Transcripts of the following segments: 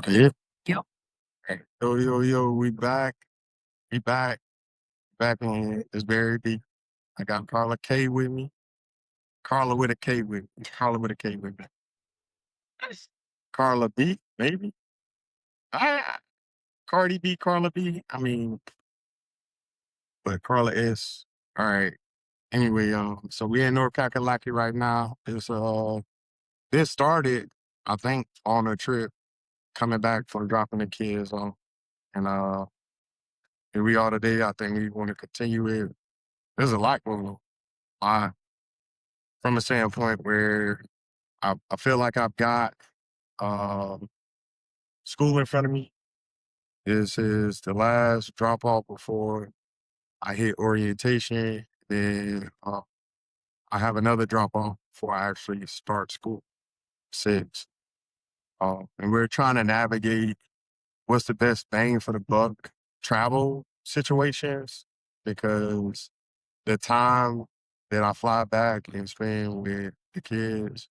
Yeah. Yep. Yo, we back. We back on this very beat. I got Carla K with me. Carla with a K with me. Carla with a K with me. Carla B, maybe? Ah, Cardi B, Carla B. I mean, but Carla S. All right. Anyway, so we in North Kakalaki right now. This started, I think, on a trip coming back from dropping the kids on. And here we are today. I think we want to continue it. There's a lot going on. From a standpoint where I feel like I've got um, school in front of me. This is the last drop off before I hit orientation. Then I have another drop off before I actually start school. Six. And we're trying to navigate what's the best bang for the buck travel situations because the time that I fly back and spend with the kids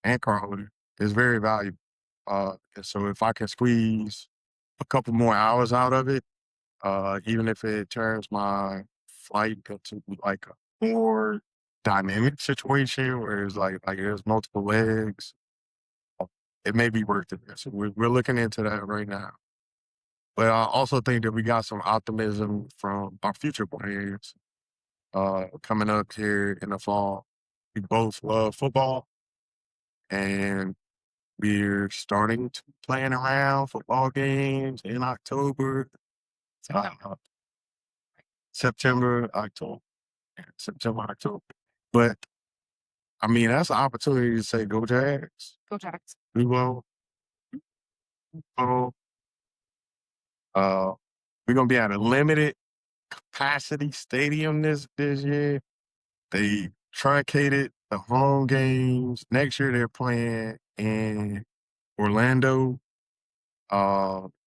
and Carla is very valuable. And so if I can squeeze a couple more hours out of it, even if it turns my flight into like a more dynamic situation where it's like there's multiple legs, it may be worth it. So we're looking into that right now. But I also think that we got some optimism from our future players coming up here in the fall. We both love football and we're starting to plan around football games in October, uh, September, October, September, October. But I mean, that's an opportunity to say, go Jags. Go Jags. We will. Uh, we're gonna be at a limited capacity stadium this year. They truncated the home games. Next year they're playing in Orlando.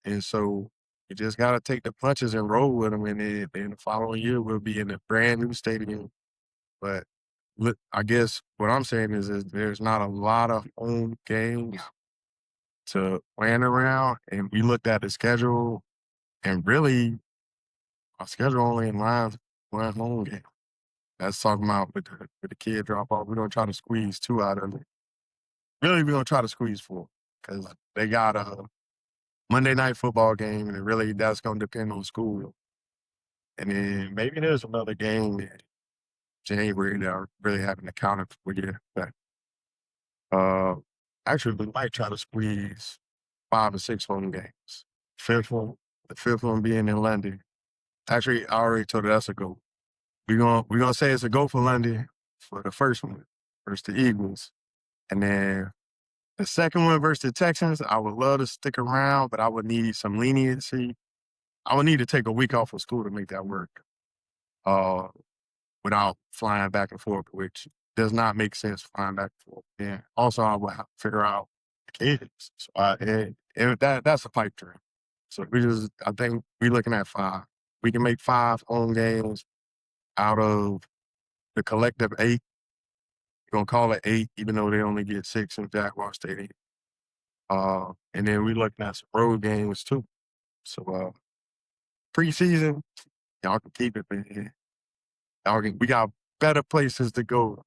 And so you just got to take the punches and roll with them. And then the following year, we'll be in a brand new stadium. But look, I guess what I'm saying is there's not a lot of home games to plan around. And we looked at the schedule, and really, our schedule only in lines one home game. That's talking about with the kid drop off. We're going to try to squeeze two out of it. Really, we're going to try to squeeze four because they got a Monday night football game, and really that's going to depend on school. And then maybe there's another game in January that I really haven't accounted for yet. But uh, actually, we might try to squeeze 5 or 6 home games. The fifth one being in London. Actually, I already told her that's a go. We're gonna say it's a go for London for the first one versus the Eagles, and then the second one versus the Texans. I would love to stick around, but I would need some leniency. I would need to take a week off of school to make that work. Uh, Without flying back and forth, which does not make sense flying back and forth. Yeah. Also, I will have to figure out the cadence. So that's a pipe dream. So I think we're looking at 5. We can make 5 home games out of the collective 8. We're gonna call it 8, even though they only get 6 in Jaguar Stadium. And then we're looking at some road games too. So preseason, y'all can keep it, man. We got better places to go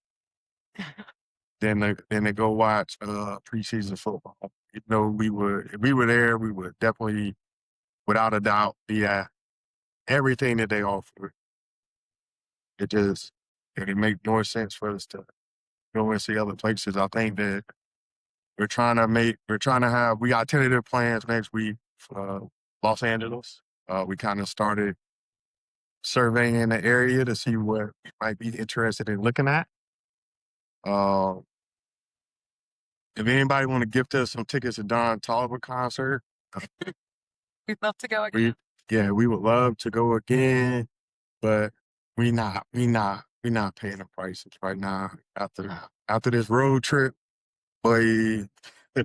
than to go watch preseason football. You know, if we were there, we would definitely, without a doubt, be at everything that they offer. It make more sense for us to go and see other places. I think that we got tentative plans next week for Los Angeles. We kind of started surveying the area to see what we might be interested in looking at. Uh, if anybody want to gift us some tickets to Don Toliver concert, We'd love to go again. we would love to go again, but we not paying the prices right now after this road trip. Boy, a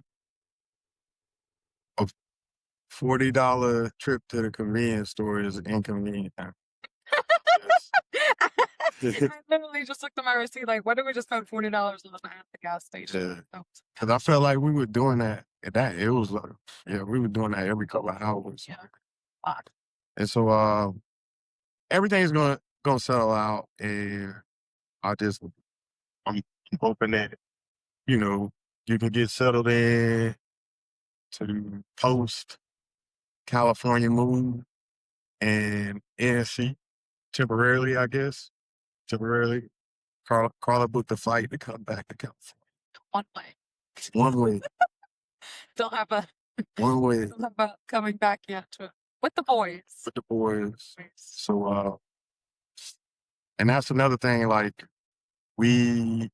$40 trip to the convenience store is inconvenient. I literally just looked at my receipt like, why did we just spend $40 on at the gas station? Because I felt like we were doing that it was like, yeah, we were doing that every couple of hours. Yeah. Odd. And so everything's gonna settle out, and I just I'm hoping that, you know, you can get settled in to post California move and NC temporarily, I guess. Temporarily. Carla booked the flight to come back to California. One way. One way. Don't have a One way don't have a coming back yet with the boys. with the boys. So and that's another thing, like we've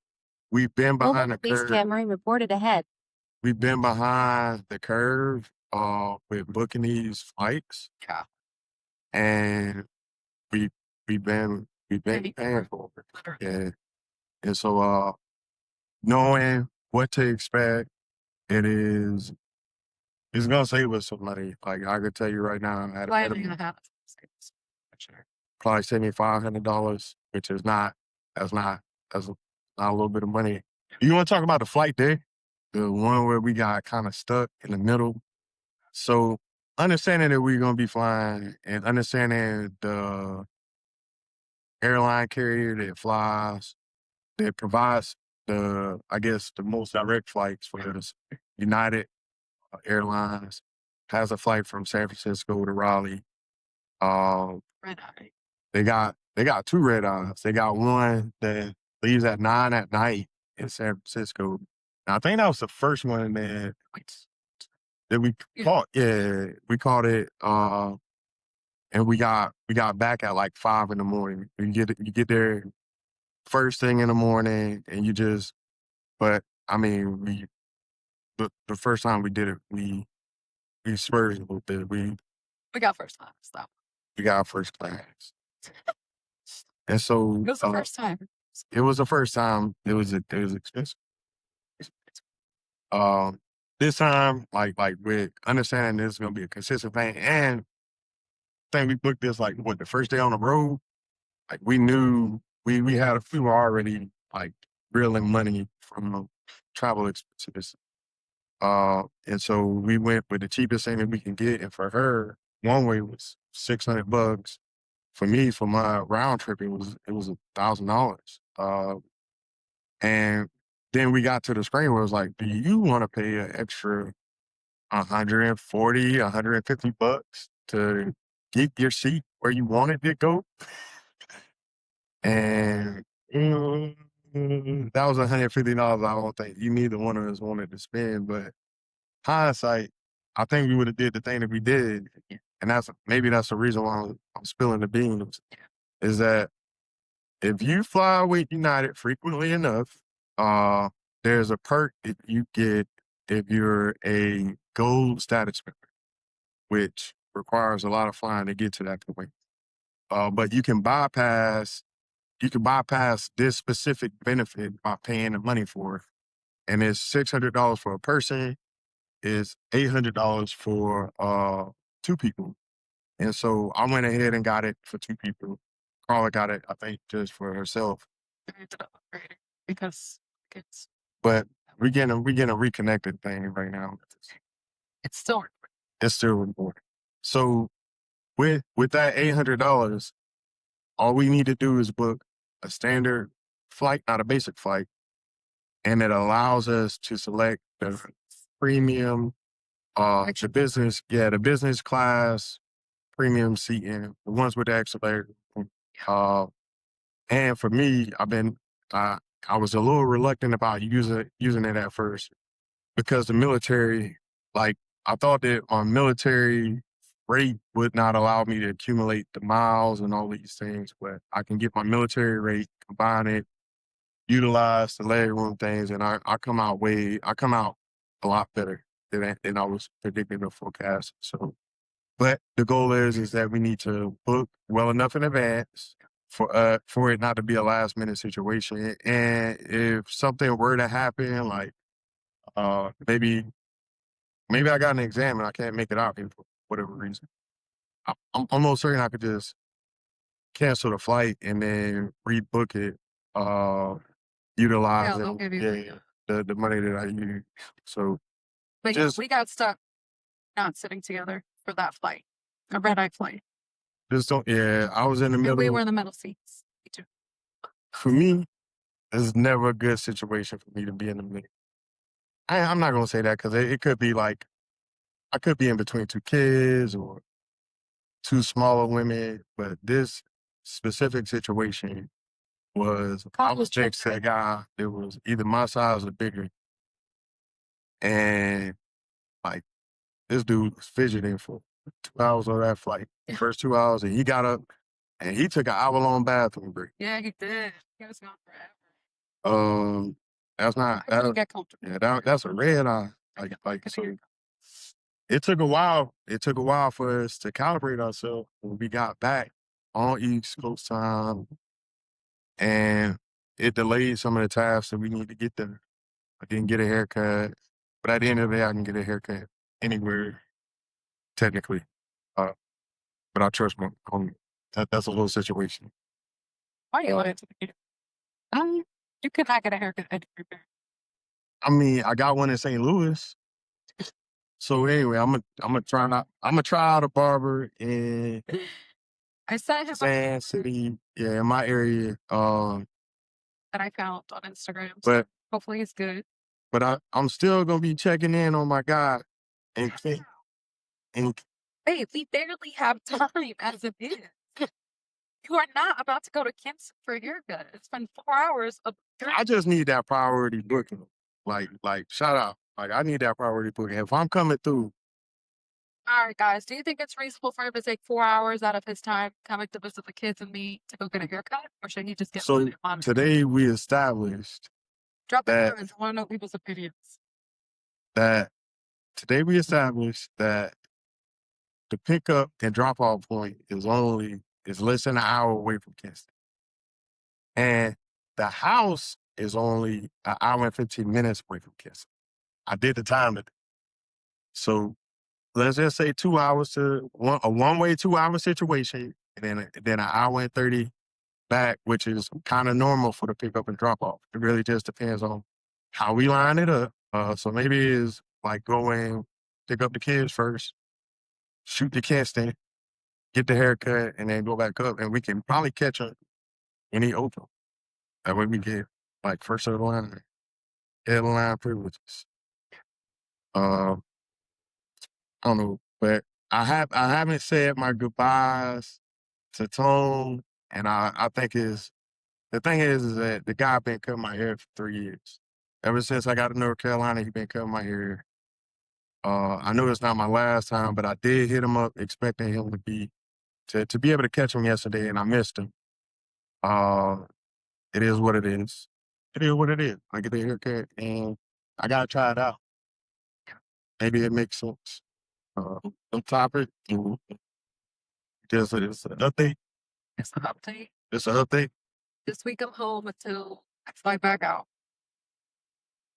been behind the Police curve. camera reported ahead. We've been behind the curve with booking these flights. Yeah. And we've been Paying paying for it. Literally. Yeah. And so knowing what to expect, it's gonna save us some money. Like I could tell you right now, at Planning and a half. probably $7,500, which is that's not a little bit of money. You want to talk about the flight day, the one where we got kind of stuck in the middle? So understanding that we're gonna be flying and understanding the airline carrier that flies, that provides I guess the most direct flights for us, United Airlines has a flight from San Francisco to Raleigh. Red eye. They got two red eyes. They got one that leaves at 9 at night in San Francisco. Now, I think that was the first one that we caught. Yeah, we caught it. And we got back at like 5 in the morning. You get there first thing in the morning, and but I mean, the first time we did it, we spurred a little bit. We got first class though. We got first class. And so It was the first time. It was the first time. It was expensive. This time, like with understanding this is gonna be a consistent thing, and I think we booked this like the first day on the road. Like we knew we had a few already like reeling money from travel expenses. And so we went with the cheapest thing that we can get, and for her, one way was $600. For me, for my round trip, it was $1,000. And then we got to the screen where it was like, do you want to pay an extra $140, $150 to get your seat where you wanted to go? And that was $150. I don't think neither one of us wanted to spend, but hindsight, I think we would have did the thing that we did. And maybe that's the reason why I'm spilling the beans, is that if you fly with United frequently enough, there's a perk that you get if you're a gold status member, which requires a lot of flying to get to that point. But you can bypass this specific benefit by paying the money for it. And it's $600 for a person, is $800 for 2 people. And so I went ahead and got it for 2 people. Carla got it, I think, just for herself. I ended up upgrading because it's. But we're getting a reconnected thing right now. It's still recording. It's still recording. So with that $800, all we need to do is book a standard flight, not a basic flight, and it allows us to select the premium, the business class premium seating, the ones with the accelerator. And for me, I was a little reluctant about using it at first because the military, like I thought that on military rate would not allow me to accumulate the miles and all these things, but I can get my military rate, combine it, utilize the leg room things, and I come out a lot better than I was predicting the forecast. So, but the goal is that we need to book well enough in advance for it not to be a last minute situation. And if something were to happen, like maybe I got an exam and I can't make it out here for whatever reason, I'm almost certain I could just cancel the flight and then rebook it, utilizing they'll give you the money that I use. So But yeah, Just we got stuck not sitting together for that flight, a red eye flight, just don't. Yeah, I was in the and we were middle. in the middle seats. Me too. For me, it's never a good situation for me to be in the middle. I'm not gonna say that because it could be like I could be in between two kids or two smaller women, but this specific situation was I was next to a guy that was either my size or bigger, and like this dude was fidgeting for 2 hours on that flight. The Yeah. first 2 hours, and he got up and he took an hour-long bathroom break. Yeah, he did. He was gone forever. That's not I couldn't that. get comfortable. Yeah, that's a red eye. I could So hear you. it took a while. It took a while for us to calibrate ourselves when we got back on East Coast time, and it delayed some of the tasks that we need to get done. I didn't get a haircut, but at the end of the day, I can get a haircut anywhere, technically. Uh, but I trust my homie. That's a little situation. Why are you lying to the kid? You could not get a haircut anywhere. I mean, I got one in St. Louis. So anyway, I'm gonna try out a barber in I sent him Sand City, yeah, in my area. that I found on Instagram. So But hopefully it's good. I'm still gonna be checking in on my guy, and Babe, we barely have time as it is. You are not about to go to Kinston for a haircut. It's been 4 hours of I just need that priority booking. Like shout out. Like I need that priority booking. If I'm coming through, All right, guys. Do you think it's reasonable for him to take 4 hours out of his time coming to visit the kids and me to go get a haircut, or should he just get so one on? today we established Drop the that comments. I want to know people's opinions. that today we established that the pickup and drop off point is less than an hour away from Kinston. And the house is only an hour and 15 minutes away from Kinston. I did the time today. So let's just say 2 hours to a one-way 2 hour situation, and then an hour and 30 back, which is kind of normal for the pickup and drop off. It really just depends on how we line it up. So maybe it's like going pick up the kids first, shoot the Kinston, get the haircut, and then go back up, and we can probably catch up any open. That way we get like first of the line, headline privileges. I don't know, but I haven't said my goodbyes to Tone, and I think the thing is that the guy been cutting my hair for 3 years. Ever since I got to North Carolina, he been cutting my hair. I know it's not my last time, but I did hit him up expecting him to be able to catch him yesterday, and I missed him. It is what it is. It is what it is. I get the haircut, and I gotta try it out. Maybe it makes sense. On topic, just it's an update. It's an update. It's an update. This week I'm home until I fly back out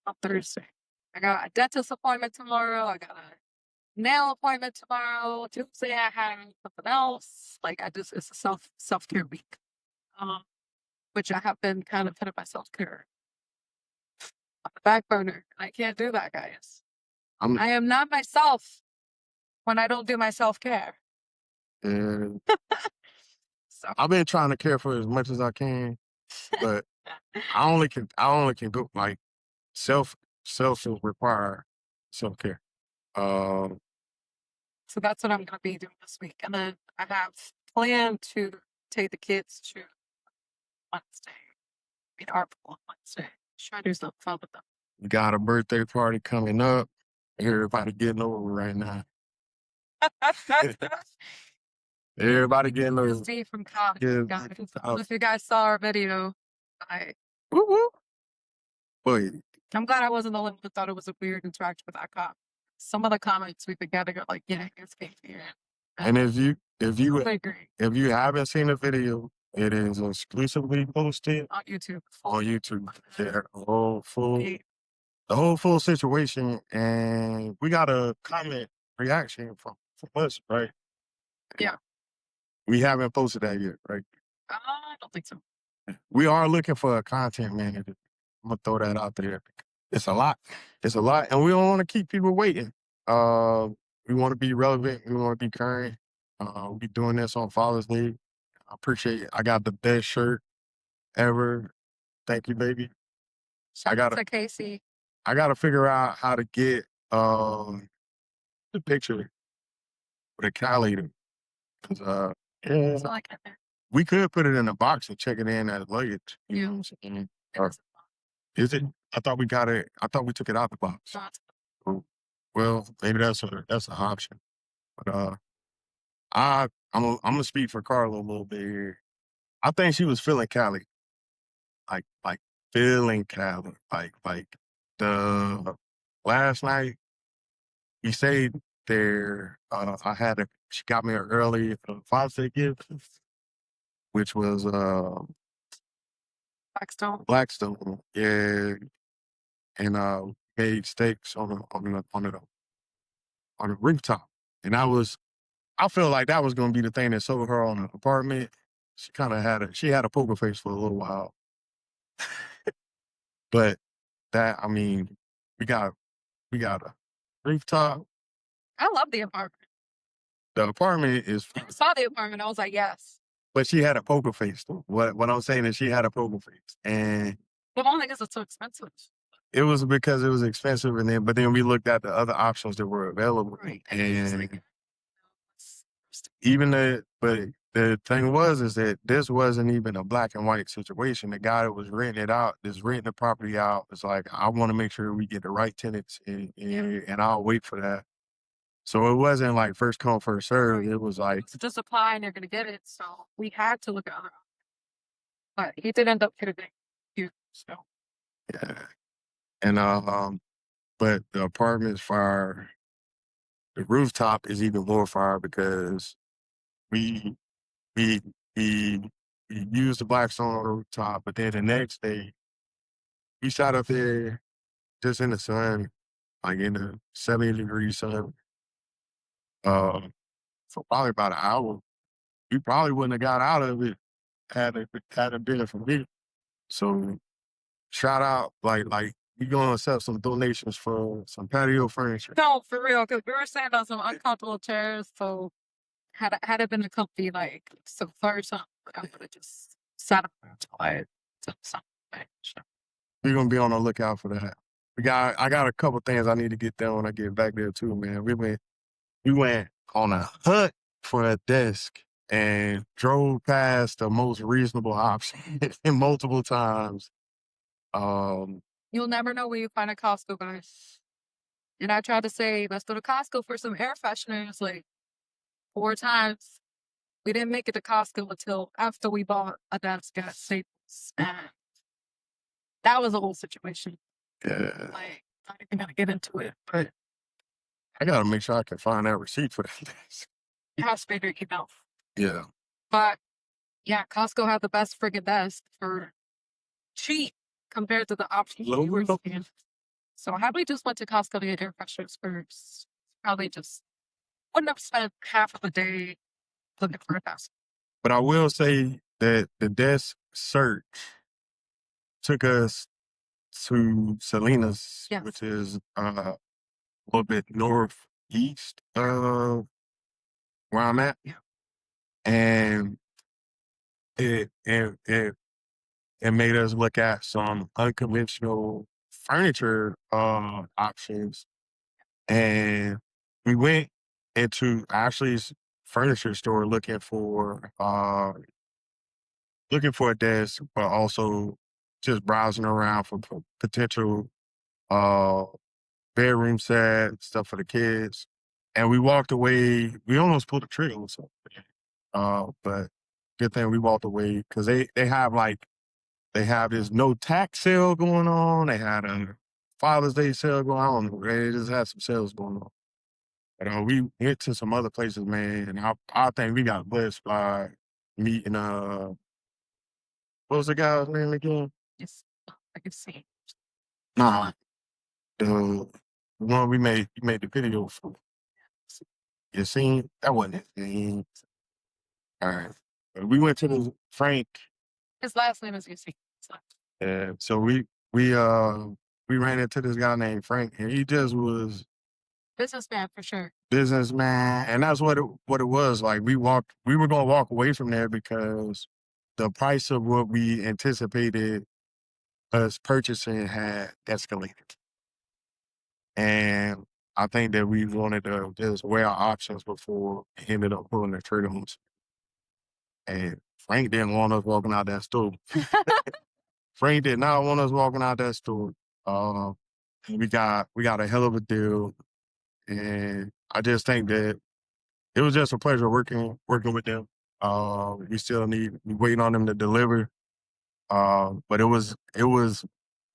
on Thursday. I got a dentist appointment tomorrow. I got a nail appointment tomorrow. Tuesday I have something else. Like it's a self-care week. Which I have been kind of putting my self-care on the back burner. I can't do that, guys. I am not myself when I don't do my self-care. And So I've been trying to care for as much as I can, but I only can do like self require self care. so that's what I'm gonna be doing this week. And then I have planned to take the kids to Wednesday. Art on Wednesday. Try to do something fun with them. You got a birthday party coming up. Everybody getting over right now. Everybody getting over. It's me from college. Yeah, Guys. If you guys saw our video, Wait, I'm glad I wasn't the one who thought it was a weird interaction with that cop. Some of the comments we've been getting are like, yeah, it's came here. and if you I agree. if you haven't seen the video, it is exclusively posted On YouTube. on YouTube. Yeah, the whole full situation, and we got a comment reaction from us, right? Yeah. We haven't posted that yet, right? I don't think so. We are looking for a content manager. I'm gonna throw that out there. It's a lot. It's a lot, and we don't want to keep people waiting. We want to be relevant. We want to be current. We'll be doing this on Father's Day. I appreciate it. I got the best shirt ever. Thank you, baby. Shout out gotta- to Casey. I gotta figure out how to get the picture with a calculator. 'Cause, yeah, So like, we could put it in a box and check it in as luggage. You know what I'm saying? Or is it? I thought we got it. I thought we took it out the box. Oh, well, maybe that's an option. But I'm gonna speak for Carla a little bit here. I think she was feeling Cali, like feeling Cali, like the last night we stayed there. She got me an early Father's Day gift, which was Blackstone. Blackstone, yeah, and made steaks on the rooftop, and I feel like that was gonna be the thing that sold her on the apartment. She kind of had a poker face for a little while, but I mean, we got a rooftop. I love the apartment. The apartment is, I saw the apartment. I was like, yes. but she had a poker face. Though. What I'm saying is she had a poker face, and But only because it's so expensive. it was because it was expensive, but then we looked at the other options that were available, Right. and but the thing is that this wasn't even a black and white situation. The guy that was renting the property out, was like, I want to make sure we get the right tenants, and I'll wait for that. So it wasn't like first come, first serve. It was like, So just apply and you're gonna get it. So we had to look at other options. But he did end up getting it. So yeah. And but the apartment's fire. The rooftop is even more fire because we we we used the Blackstone on the rooftop, but then the next day we sat up there just in the sun, like in the 70-degree sun, for probably about an hour. We probably wouldn't have got out of it had it been for me. So shout out, like we gonna accept some donations for some patio furniture. no, for real, because we were sitting on some uncomfortable chairs. So had it been a comfy like sofa something, I would have just sat up until I took something. So, We're gonna be on the lookout for that. I got a couple things I need to get done when I get back there too, man. We went on a hunt for a desk and drove past the most reasonable option multiple times. you'll never know where you find a Costco, guys. And I tried to say, let's go to Costco for some air fresheners like 4 times. We didn't make it to Costco until after we bought a desk at Staples. And that was a whole situation. Yeah, Like, not even gonna get into it, but I gotta make sure I can find that receipt for that desk. it has to be your email. Yeah. But yeah, Costco had the best friggin' desk for cheap compared to the options we were seeing. So had we just went to Costco to get air fresheners first, probably just wouldn't have spent half of the day looking for a desk. But I will say that the desk search took us to Salinas, Yes. which is a little bit northeast of where I'm at. Yeah. And it made us look at some unconventional furniture options. And we went into Ashley's furniture store looking for a desk, but also just browsing around for potential bedroom set, stuff for the kids. And we walked away. We almost pulled the trigger on something. But good thing we walked away because they have this no tax sale going on. They had a Father's Day sale going on. They just had some sales going on. But we went to some other places, man, and I think we got blessed by meeting what was the guy's name again? Yes. I can see. Nah, the one we made the video for. You seen that wasn't his name. All right. We went to the Frank. His last name is Yusi. So we we ran into this guy named Frank, and he just was Businessman for sure. businessman, and that's what it was. Like we were gonna walk away from there because the price of what we anticipated us purchasing had escalated, and I think that we wanted to just weigh our options before we ended up pulling the trigger on. And Frank didn't want us walking out that store. Frank did not want us walking out that store. Uh, we got a hell of a deal, and I just think that it was just a pleasure working with them. We waiting on them to deliver. But it was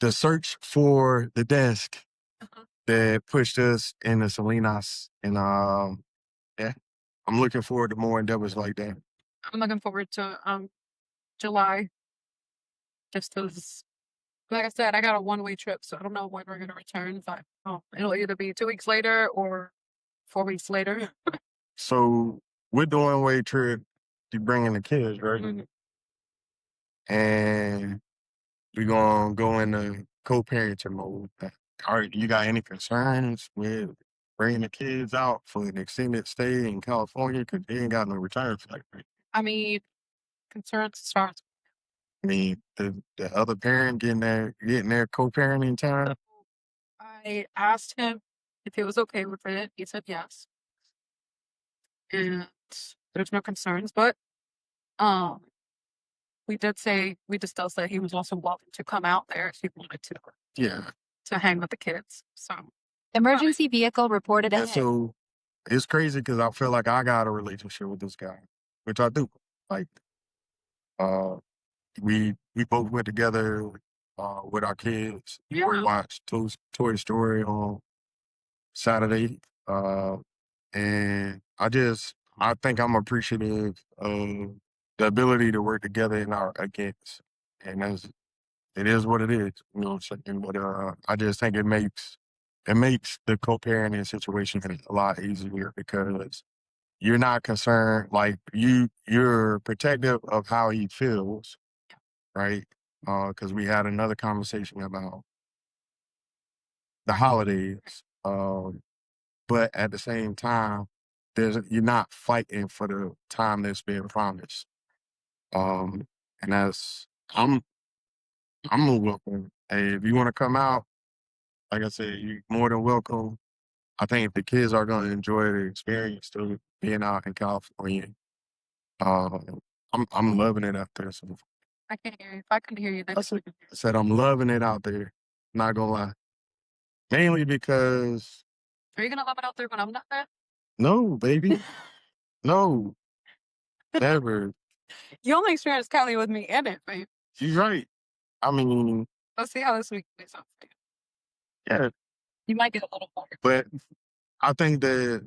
the search for the desk Uh-huh. that pushed us into Salinas, and yeah, I'm looking forward to more endeavors like that. I'm looking forward to July. Just because, like I said, I got a one-way trip, so I don't know when we're gonna return. But it'll either be 2 weeks later or 4 weeks later. So with the one-way trip, you bringing the kids, right? Mhm. And we gonna go into co-parenting mode. All right, you got any concerns with bringing the kids out for an extended stay in California? Because they ain't got no return flight. Right? I mean, concerns as far as I mean, the other parent getting their co-parenting time. I asked him if he was okay with it. He said yes, and there's no concerns. But um, we just still said he was also welcome to come out there if he wanted Yeah. to hang with the kids. So Emergency vehicle reported And ahead. so it's crazy because I feel like I got a relationship with this guy, which I do. Like, uh, we both went together with our kids. We yeah, watched Toy Story on Saturday, and I think I'm appreciative of the ability to work together in our against, and it is what it is. You know what I'm saying? But I just think it makes the co-parenting situation a lot easier because you're not concerned. Like you're protective of how he feels, right? Because we had another conversation about the holidays. But at the same time, you're not fighting for the time that's being promised. And I'm I'm a welcome. Hey, if you want to come out, like I said, you're more than welcome. I think if the kids are going to enjoy the experience of being out in California, uh, I'm loving it out there. So I can't hear you. If I can hear you, then I said I'm loving it out there. Not gonna lie, mainly because are you gonna love it out there when I'm not there? no, baby, no, never. You only experienced Cali with me in it, babe. You're right. I mean, Let's see how this week plays out for you. yeah, You might get a little more. but I think that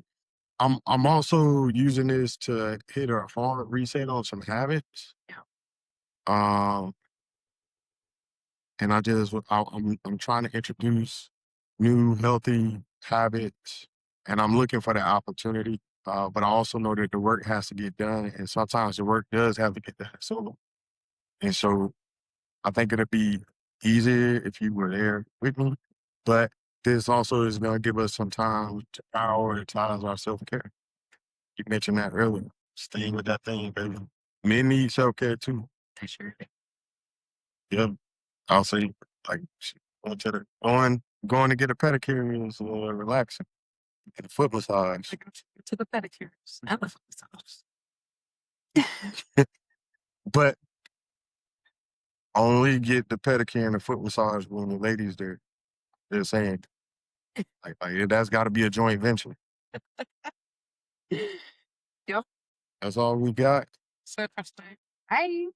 I'm also using this to hit a hard reset on some habits. Yeah. Um, and I'm trying to introduce new healthy habits, and I'm looking for the opportunity. But I also know that the work has to get done, and sometimes the work does have to get done. So I think it'd be easier if you were there with me. But this also is going to give us some time to prioritize our self care. You mentioned that earlier. Staying with that thing, baby. Men need self care too. For sure. Yep. I'll say like going to get a pedicure is a little relaxing. Get a foot massage. To the pedicures and the foot massage. But only get the pedicure and the foot massage when the ladies there. They're saying like that's got to be a joint venture. Yep. That's all we got. So interesting. Hi.